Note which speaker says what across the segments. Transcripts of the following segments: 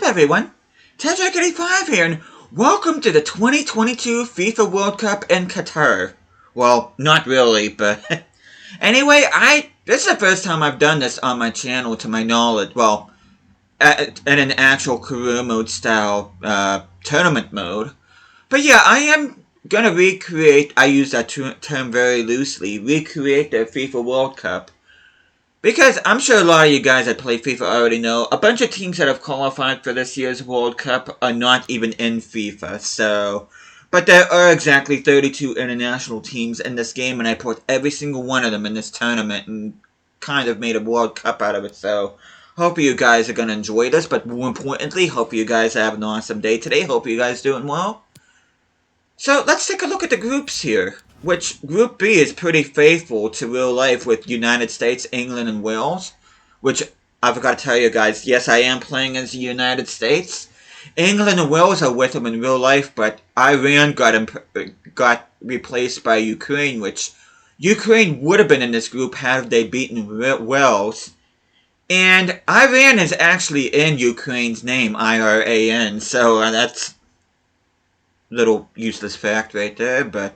Speaker 1: up, everyone? Tedrick85 here, and welcome to the 2022 FIFA World Cup in Qatar. Well, not really, but anyway, this is the first time I've done this on my channel, to my knowledge. Well, in an actual career mode style tournament mode. But yeah, I am gonna recreate. I use that term very loosely. Recreate the FIFA World Cup. Because I'm sure a lot of you guys that play FIFA already know, a bunch of teams that have qualified for this year's World Cup are not even in FIFA, so... But there are exactly 32 international teams in this game, and I put every single one of them in this tournament, and kind of made a World Cup out of it, so... Hope you guys are going to enjoy this, but more importantly, hope you guys have an awesome day today, hope you guys doing well. So, let's take a look at the groups here. Which, Group B is pretty faithful to real life with United States, England, and Wales. Which, I forgot to tell you guys, yes, I am playing as the United States. England and Wales are with them in real life, but Iran got replaced by Ukraine, which Ukraine would have been in this group had they beaten Wales. And Iran is actually in Ukraine's name, IRAN, so that's a little useless fact right there, but...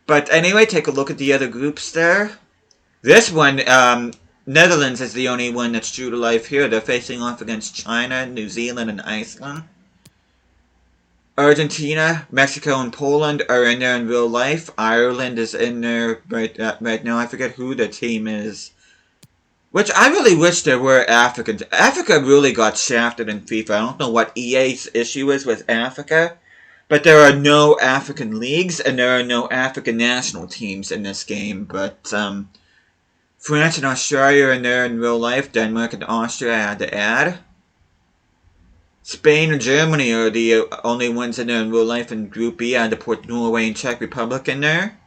Speaker 1: But anyway, take a look at the other groups there. This one, Netherlands is the only one that's true to life here. They're facing off against China, New Zealand, and Iceland. Argentina, Mexico, and Poland are in there in real life. Ireland is in there right now. I forget who the team is. Which I really wish there were Africans. Africa really got shafted in FIFA. I don't know what EA's issue is with Africa. But there are no African leagues, and there are no African national teams in this game. But France and Australia are in there in real life. Denmark and Austria I had to add. Spain and Germany are the only ones in there in real life in Group B. I had to put Norway and Czech Republic in there.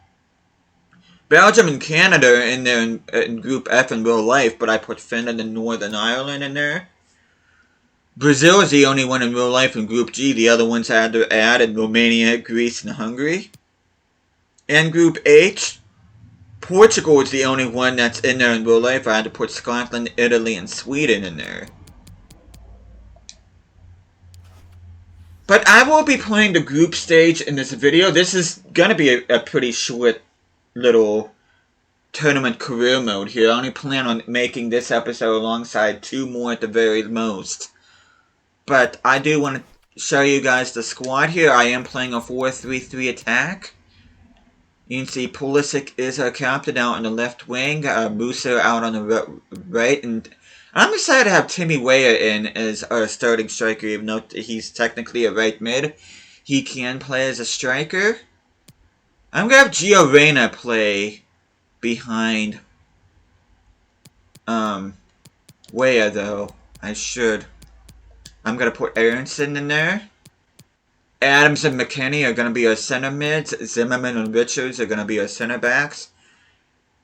Speaker 1: Belgium and Canada are in there in Group F in real life, but I put Finland and Northern Ireland in there. Brazil is the only one in real life in Group G. The other ones I had to add in Romania, Greece, and Hungary. And Group H, Portugal is the only one that's in there in real life. I had to put Scotland, Italy, and Sweden in there. But I will be playing the group stage in this video. This is going to be a pretty short little tournament career mode here. I only plan on making this episode alongside 2 more at the very most. But I do want to show you guys the squad here. I am playing a 4-3-3 attack. You can see Pulisic is our captain out on the left wing. Musa out on the right. And I'm excited to have Timmy Weah in as our starting striker, even though he's technically a right mid. He can play as a striker. I'm going to have Gio Reyna play behind Weah, though. I should. I'm going to put Aronson in there. Adams and McKennie are going to be our center mids. Zimmerman and Richards are going to be our center backs.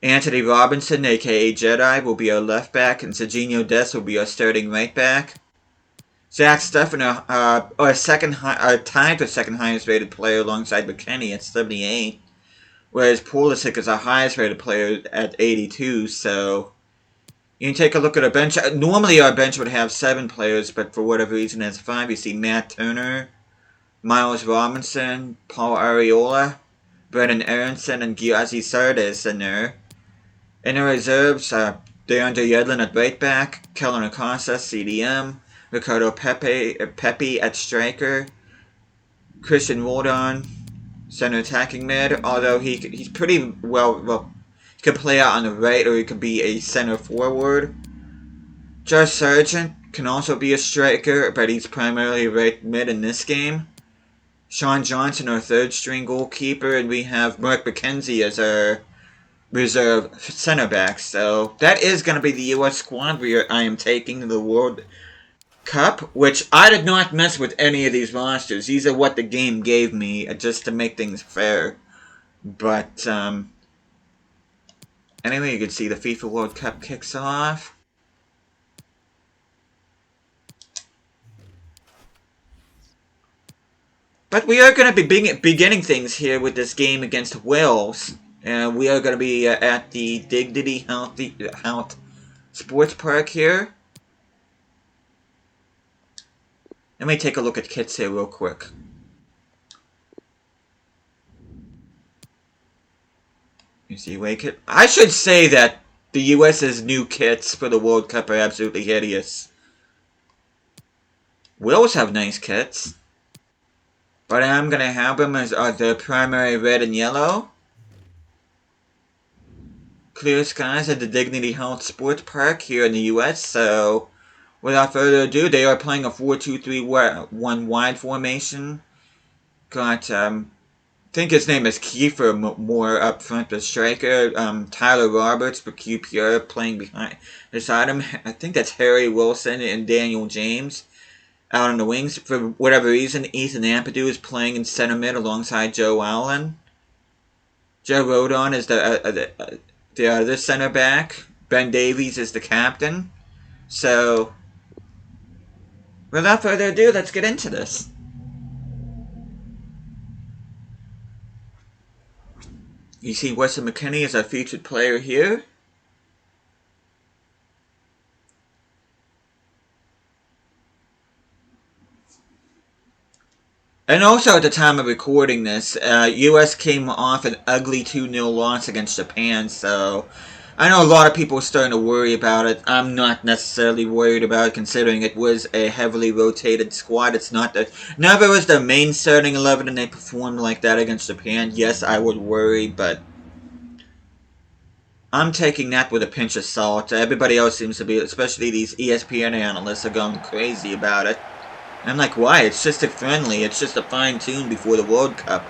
Speaker 1: Anthony Robinson, a.k.a. Jedi, will be our left back. And Serginho Dest will be our starting right back. Zach Steffen, our tied for second highest rated player alongside McKennie at 78. Whereas Pulisic is our highest rated player at 82, so... You can take a look at our bench. Normally our bench would have 7 players, but for whatever reason it has 5. You see Matt Turner, Miles Robinson, Paul Areola, Brendan Aronson, and Giazi Sardes in there. In the reserves, DeAndre Yedlin at right back, Kellen Acosta, CDM, Ricardo Pepe at striker, Christian Roldan, center attacking mid, although he's pretty well, he could play out on the right, or he could be a center forward. Josh Sargent can also be a striker, but he's primarily right mid in this game. Sean Johnson, our third string goalkeeper, and we have Mark McKenzie as our reserve center back. So that is going to be the U.S. squad where I am taking the World Cup, which I did not mess with any of these rosters. These are what the game gave me just to make things fair. But anyway, you can see the FIFA World Cup kicks off. But we are going to be beginning things here with this game against Wales. We are going to be at the Dignity Health Sports Park here. Let me take a look at kits here real quick. You see, wait, I should say that the US's new kits for the World Cup are absolutely hideous. We always have nice kits. But I'm gonna have them as the primary red and yellow. Clear skies at the Dignity Health Sports Park here in the US, so without further ado, they are playing a 4-2-3-1 wide formation. Got, I think his name is Kiefer Moore up front, the striker. Tyler Roberts for QPR playing beside him. I think that's Harry Wilson and Daniel James out on the wings. For whatever reason, Ethan Ampadu is playing in center mid alongside Joe Allen. Joe Rodon is the other center back. Ben Davies is the captain. So, without further ado, let's get into this. You see Weston McKennie is our featured player here. And also at the time of recording this, U.S. came off an ugly 2-0 loss against Japan, so I know a lot of people are starting to worry about it. I'm not necessarily worried about it, considering it was a heavily rotated squad. It's not that never was the main starting 11 and they performed like that against Japan. Yes, I would worry, but I'm taking that with a pinch of salt. Everybody else seems to be, especially these ESPN analysts, are going crazy about it. I'm like, why? It's just a friendly. It's just a fine-tune before the World Cup.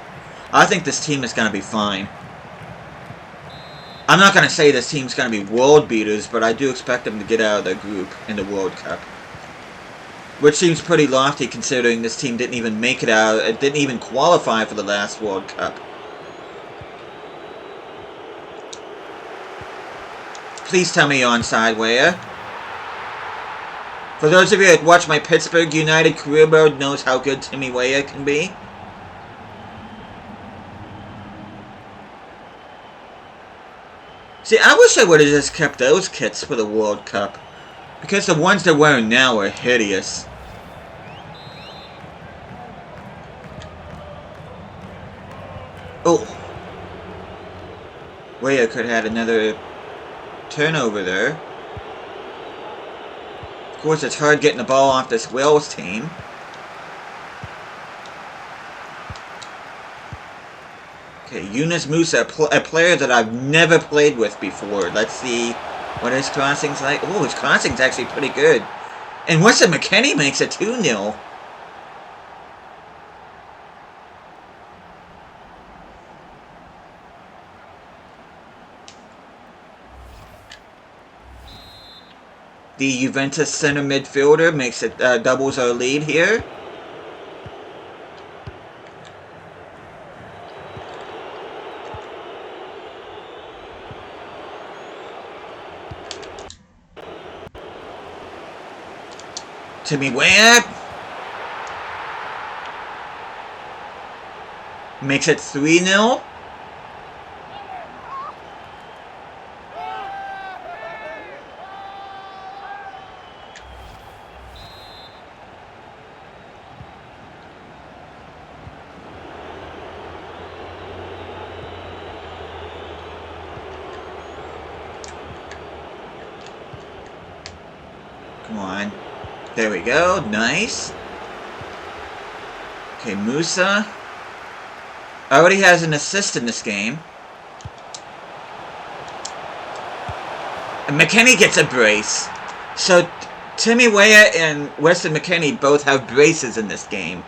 Speaker 1: I think this team is going to be fine. I'm not going to say this team's going to be world beaters, but I do expect them to get out of their group in the World Cup. Which seems pretty lofty considering this team didn't even make it out. It didn't even qualify for the last World Cup. Please tell me you're onside, Weah. For those of you that watch my Pittsburgh United career mode knows how good Timmy Weah can be. See, I wish I would have just kept those kits for the World Cup. Because the ones they're wearing now are hideous. Oh. Weah could have had another turnover there. Of course, it's hard getting the ball off this Wales team. Okay, Yunus Musa, a player that I've never played with before. Let's see what his crossing's like. Oh, his crossing's actually pretty good. And Weston McKennie makes it 2-0. The Juventus center midfielder makes it doubles our lead here. Timmy Weah makes it 3-0. Come on. There we go. Nice. Okay, Musa already has an assist in this game. And McKennie gets a brace. So Timmy Weah and Weston McKennie both have braces in this game.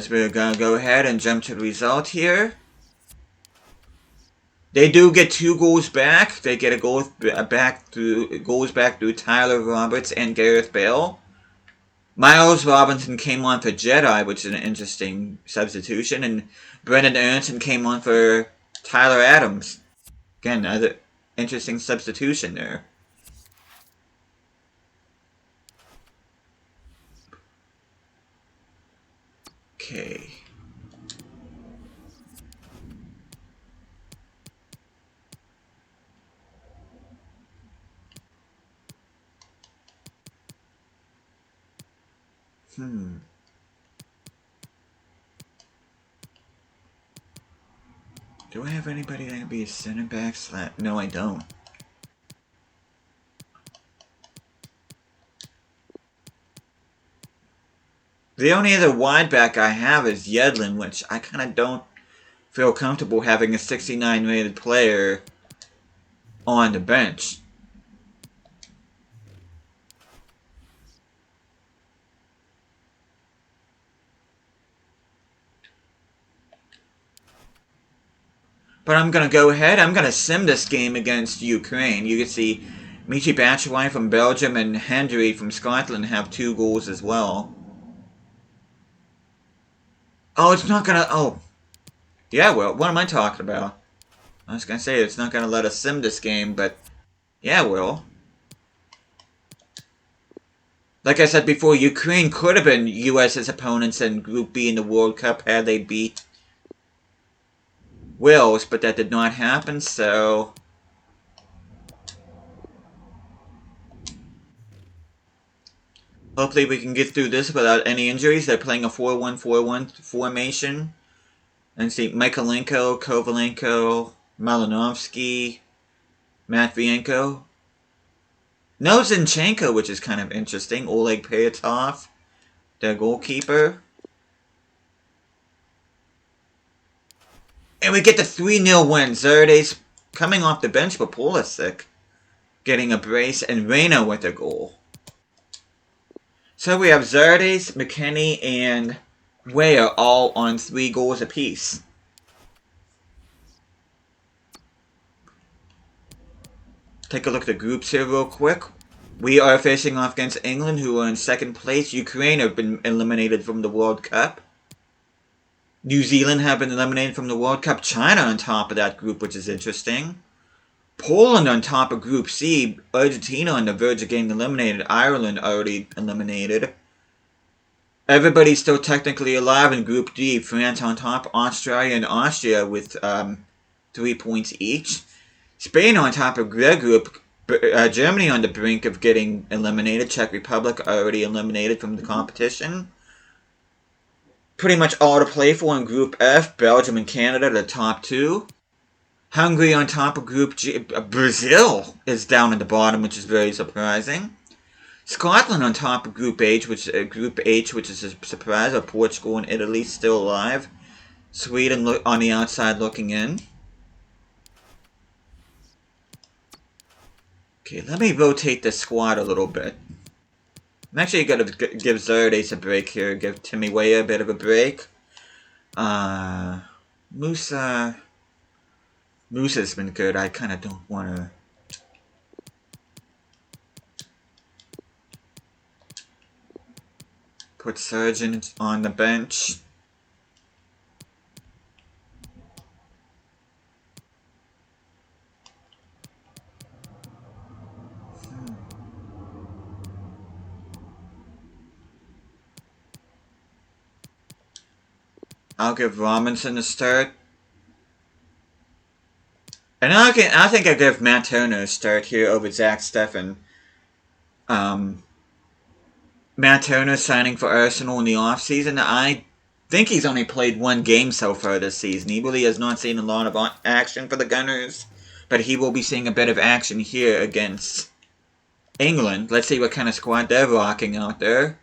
Speaker 1: We're gonna go ahead and jump to the result here. They do get 2 goals back. They get a goal back through Tyler Roberts and Gareth Bale. Miles Robinson came on for Jedi, which is an interesting substitution, and Brendan Aronson came on for Tyler Adams. Again, another interesting substitution there. Okay. Do I have anybody that can be a center back? No, I don't. The only other wide back I have is Yedlin, which I kind of don't feel comfortable having a 69 rated player on the bench. But I'm going to go ahead. I'm going to sim this game against Ukraine. You can see Michi Batshuayi from Belgium and Hendry from Scotland have 2 goals as well. Oh, it's not going to... Oh. Yeah, well, what am I talking about? I was going to say it's not going to let us sim this game, but... Yeah, well. Like I said before, Ukraine could have been US's opponents in Group B in the World Cup had they beat Wales, but that did not happen, so... Hopefully we can get through this without any injuries. They're playing a 4-1-4-1 formation. And see, Michaelenko, Kovalenko, Malinovsky, Matvienko. No Zinchenko, which is kind of interesting. Oleg Pyatov, their goalkeeper. And we get the 3-0 win. Zerdes coming off the bench for Pulisic, getting a brace, and Reyna with a goal. So we have Zerdes, McKennie, and Weah all on 3 goals apiece. Take a look at the groups here real quick. We are facing off against England, who are in 2nd place. Ukraine have been eliminated from the World Cup. New Zealand have been eliminated from the World Cup. China on top of that group, which is interesting. Poland on top of Group C. Argentina on the verge of getting eliminated. Ireland already eliminated. Everybody's still technically alive in Group D. France on top. Australia and Austria with 3 points each. Spain on top of their group. Germany on the brink of getting eliminated. Czech Republic already eliminated from the competition. Pretty much all to play for in Group F. Belgium and Canada, the top 2. Hungary on top of Group G. Brazil is down at the bottom, which is very surprising. Scotland on top of Group H, which is a surprise. Portugal and Italy still alive. Sweden on the outside looking in. Okay, let me rotate the squad a little bit. I'm actually going to give Zerdes a break here. Give Timmy Weah a bit of a break. Musa's been good. I kind of don't want to... Put Surgeon on the bench. I'll give Robinson a start. And I think I'll give Matt Turner a start here over Zach Steffen. Matt Turner signing for Arsenal in the offseason. I think he's only played 1 game so far this season. He really has not seen a lot of action for the Gunners. But he will be seeing a bit of action here against England. Let's see what kind of squad they're rocking out there.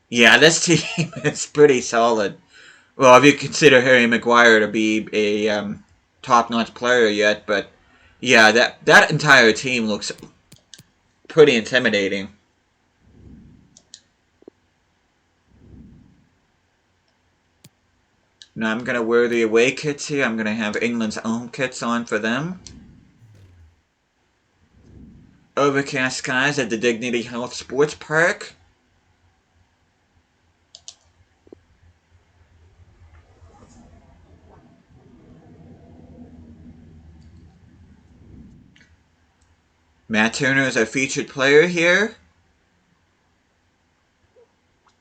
Speaker 1: Yeah, this team is pretty solid. Well, if you consider Harry Maguire to be a top-notch player yet, but yeah, that entire team looks pretty intimidating. Now I'm going to wear the away kits here. I'm going to have England's home kits on for them. Overcast skies at the Dignity Health Sports Park. Matt Turner is our featured player here.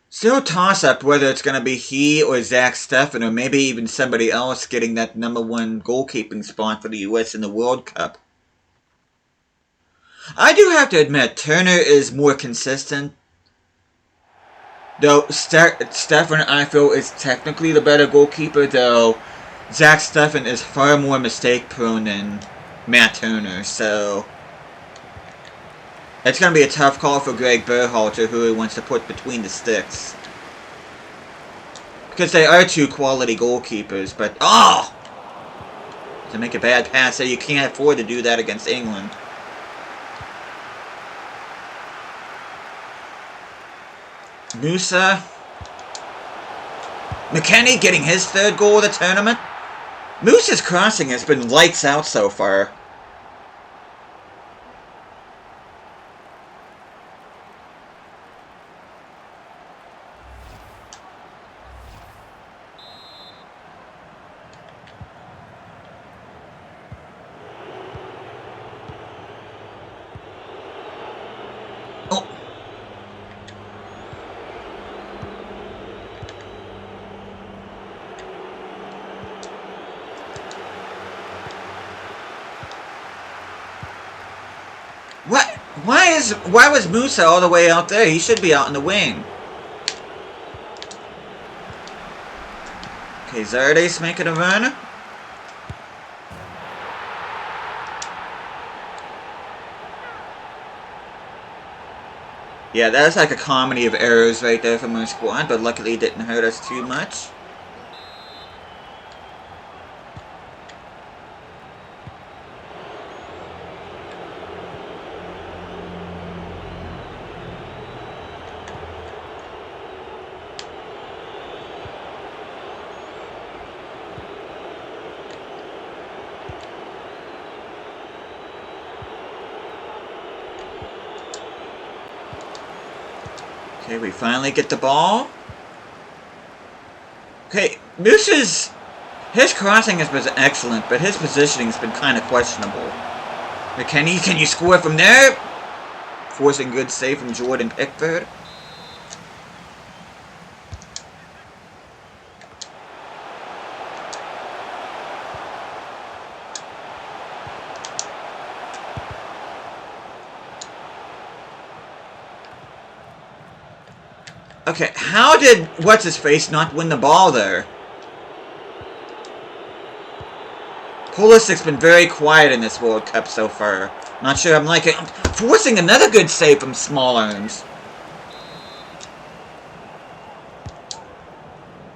Speaker 1: Still a toss-up whether it's going to be he or Zach Steffen or maybe even somebody else getting that #1 goalkeeping spot for the U.S. in the World Cup. I do have to admit, Turner is more consistent Though Stefan, I feel, is technically the better goalkeeper, though Zach Steffen is far more mistake prone than Matt Turner, so it's going to be a tough call for Greg Berhalter, who he wants to put between the sticks. Because they are two quality goalkeepers, but to make a bad pass there, you can't afford to do that against England. Musa. McKennie getting his third goal of the tournament. Musa's crossing has been lights out so far. What? Why was Musa all the way out there? He should be out in the wing. Okay, Zardes making a run. Yeah, that's like a comedy of errors right there from our squad, but luckily it didn't hurt us too much. Okay, we finally get the ball. Okay, his crossing has been excellent, but his positioning has been kind of questionable. McKennie, can you score from there? Forcing good save from Jordan Pickford. Okay, how did what's-his-face not win the ball there? Pulisic's been very quiet in this World Cup so far. Not sure I'm liking it. Forcing another good save from Small Arms.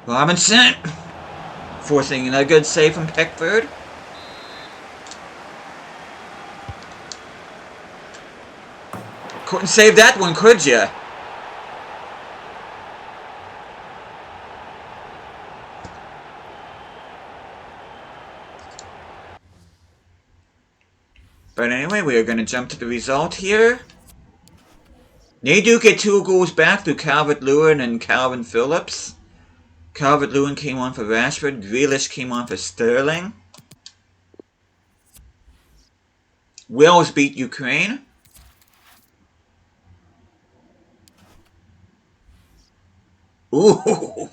Speaker 1: Robinson. Forcing another good save from Pickford. Couldn't save that one, could ya? But anyway, we are going to jump to the result here. They do get 2 goals back through Calvert-Lewin and Calvin Phillips. Calvert-Lewin came on for Rashford. Grealish came on for Sterling. Wales beat Ukraine. Ooh.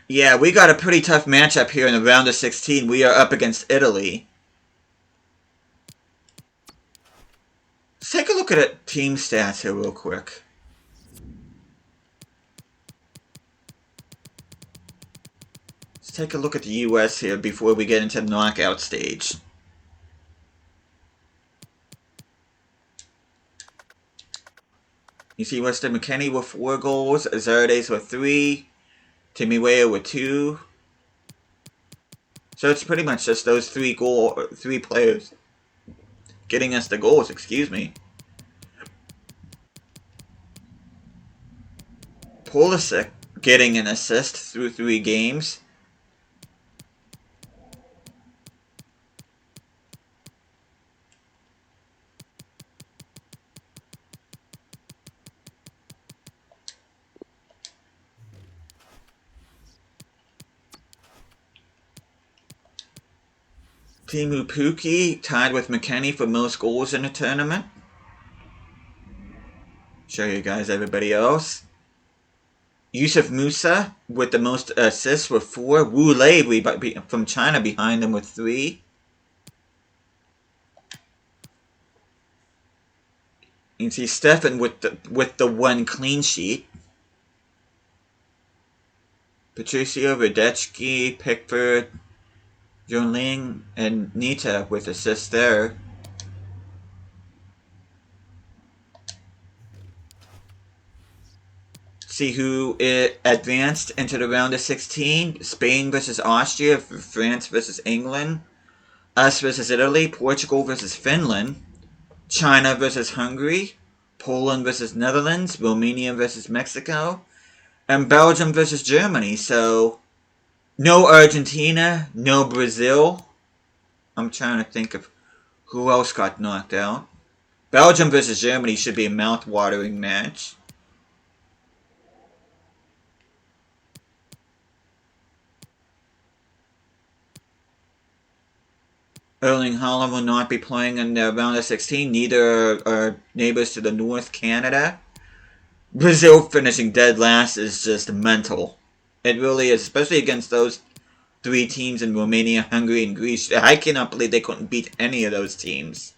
Speaker 1: Yeah, we got a pretty tough matchup here in the round of 16. We are up against Italy. Let's take a look at it, team stats here real quick. Let's take a look at the US here before we get into the knockout stage. You see Weston McKennie with 4 goals, Zardes with 3, Timmy Weah with 2. So it's pretty much just those 3 players getting us the goals, excuse me. Pulisic getting an assist through 3 games. Timu Pukki tied with McKennie for most goals in the tournament. Show you guys everybody else. Yusuf Musa with the most assists with 4. Wu Lei from China behind him with 3. You can see Stefan with the 1 clean sheet. Patricio, Radetsky, Pickford, Joling, and Nita with assists there. See who advanced into the round of 16. Spain versus Austria, France versus England, us versus Italy, Portugal versus Finland, China versus Hungary, Poland versus Netherlands, Romania versus Mexico, and Belgium versus Germany. So, no Argentina, no Brazil. I'm trying to think of who else got knocked out. Belgium versus Germany should be a mouth-watering match. Erling Haaland will not be playing in the round of 16. Neither are neighbors to the north, Canada. Brazil finishing dead last is just mental. It really is, especially against those three teams in Romania, Hungary, and Greece. I cannot believe they couldn't beat any of those teams.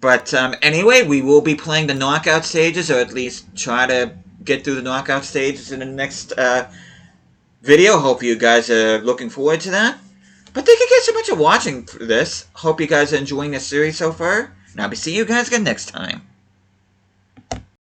Speaker 1: But anyway, we will be playing the knockout stages, or at least try to get through the knockout stages in the next video. Hope you guys are looking forward to that. But thank you guys so much for watching this. Hope you guys are enjoying this series so far. And I'll be seeing you guys again next time.